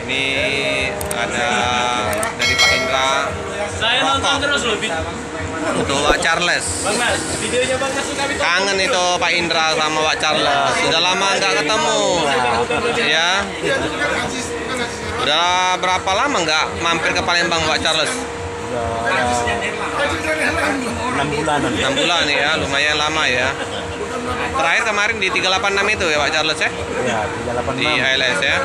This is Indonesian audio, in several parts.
Ini ada dari Pak Indra. Saya nonton terus loh. Untuk Pak Charles. Bang Mas, videonya Bang Mas suka itu. Kangen itu Pak Indra sama Pak Charles. Sudah lama nggak ketemu. Ya. Udah berapa lama nggak mampir ke Palembang Pak Charles? 6 bulan. 6 bulan ya, lumayan lama ya. Terakhir kemarin di 386 itu ya Pak Charles ya? Ya, 386. Di ALS ya.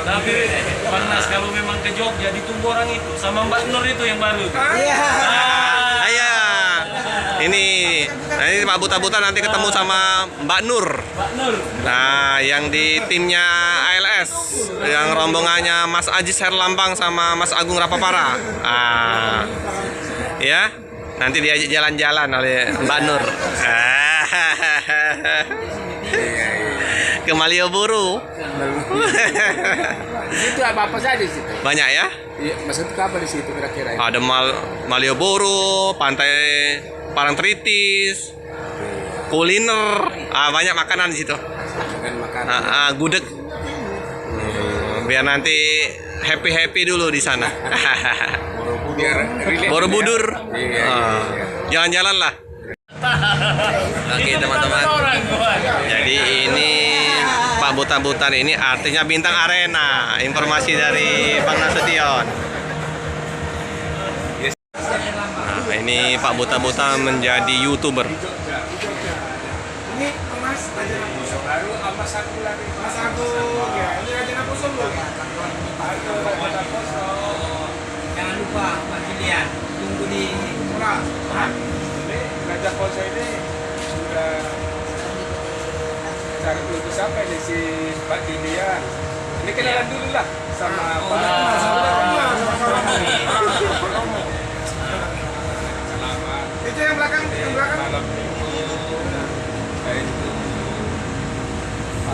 Tapi Bang Mas kalau memang ke Jogja ditunggu orang itu sama Mbak Nur itu yang baru. Iya. Ini, nah ini Pak Buta-Buta nanti ketemu sama Mbak Nur. Mbak Nur. Nah, yang di timnya ALS, yang rombongannya Mas Ajis Herlambang sama Mas Agung Rapapara. Ah, ya, nanti diajak jalan-jalan oleh Mbak Nur. Ke Malioboro. Di situ apa-apa saja di situ. Banyak ya? Iya, maksudnya apa di situ kira-kira? Ada Malioboro, pantai Parangtritis, kuliner, banyak makanan di situ. Makan. Gudeg. Biar nanti happy dulu di sana. Biar relate. Borobudur. Iya. Jalan-jalan lah. Oke teman-teman. Jadi ini Pak Buta-Butan ini artinya bintang arena. Informasi dari Bang Nasution. Nah, ini Pak Buta-Buta menjadi YouTuber. Ini Mas baru sama satu lagi. Mas Agung ya. Ini Raja Naposo loh. Jangan lupa Pak Julian, tunggu di Murah. Ini Raja Naposo ini sudah cari untuk siapa ini si Pak Julian. Ini kenalan dulu lah sama Pak. Itu yang belakang, malam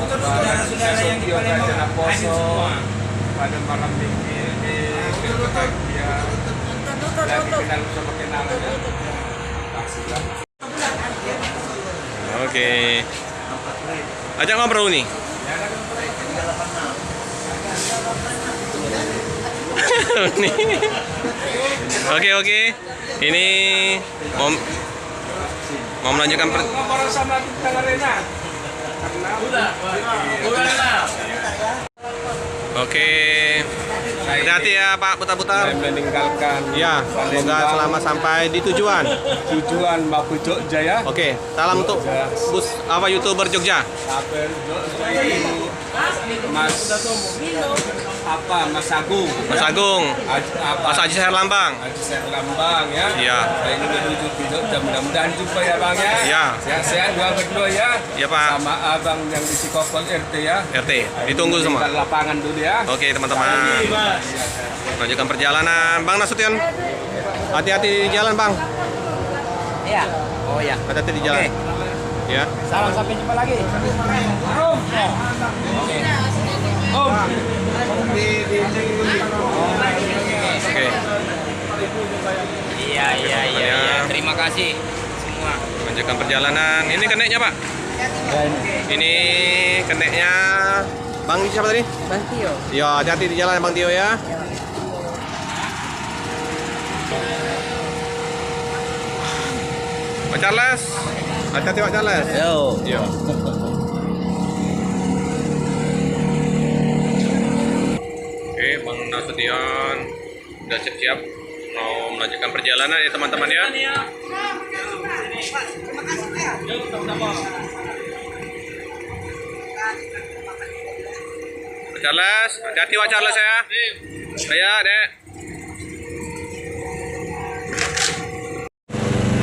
saudara-saudara yang di Palembang hadir semua. pada malam minggu ini dia lagi kenal sama kenalannya. Oke. Ajak ngobrol nih. Oke. Ini mau melanjutkan Ngobrol sama bintang arena. Udah. Oke. Hati-hati ya Pak Buta-Buta. Saya meninggalkan Ya, semoga selama sampai di tujuan. tujuan Mapu Jogja ya. Oke, salam untuk bus YouTuber Jogja. Sampai Jogja itu Mas Agung. Mas Agung, Mas Ajis Herlambang. Haji Serlambang ya. Iya. Saya ini menuju ke Jogja, mudah-mudahan jumpa ya Bang ya. Iya. Sehat-sehat dua berdua ya. Iya, Pak. Sama Abang yang di Cikokol RT ya. RT, ditunggu semua. Kita lapangan dulu ya. Oke teman-teman, lanjutkan perjalanan. Bang Nasution, hati-hati di jalan Bang. Iya. Oh ya. Hati-hati di jalan. Ya. Salam sampai jumpa lagi. Oke. Iya. Terima kasih semua. Lanjutkan perjalanan. Ini keneknya Pak. Ini keneknya Bang siapa tadi? Bang Tio. Ya, hati-hati di jalan Bang Tio ya. Pak Charles, hati-hati Pak Charles. Yo. Oke, Bang Nasution udah siap-siap mau melanjutkan perjalanan ya teman-teman ya. Pak Charles, hati-hati Pak Charles ya. Saya, Dek.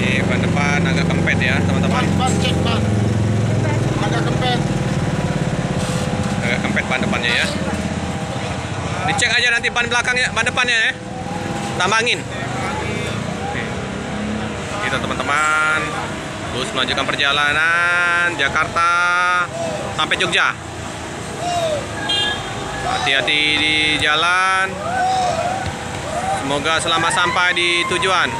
Ini ban depan agak kempet ya, teman-teman. Agak kempet ban depannya ya. Dicek aja nanti ban belakangnya, ban depannya ya. Tambangin. Oke. Kita teman-teman terus melanjutkan perjalanan Jakarta sampai Jogja. Hati-hati di jalan. Semoga selamat sampai di tujuan.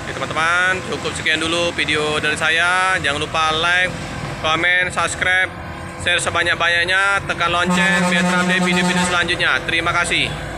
Oke teman-teman, cukup sekian dulu video dari saya. Jangan lupa like, komen, subscribe, share sebanyak-banyaknya, tekan lonceng biar terupdate video-video selanjutnya. Terima kasih.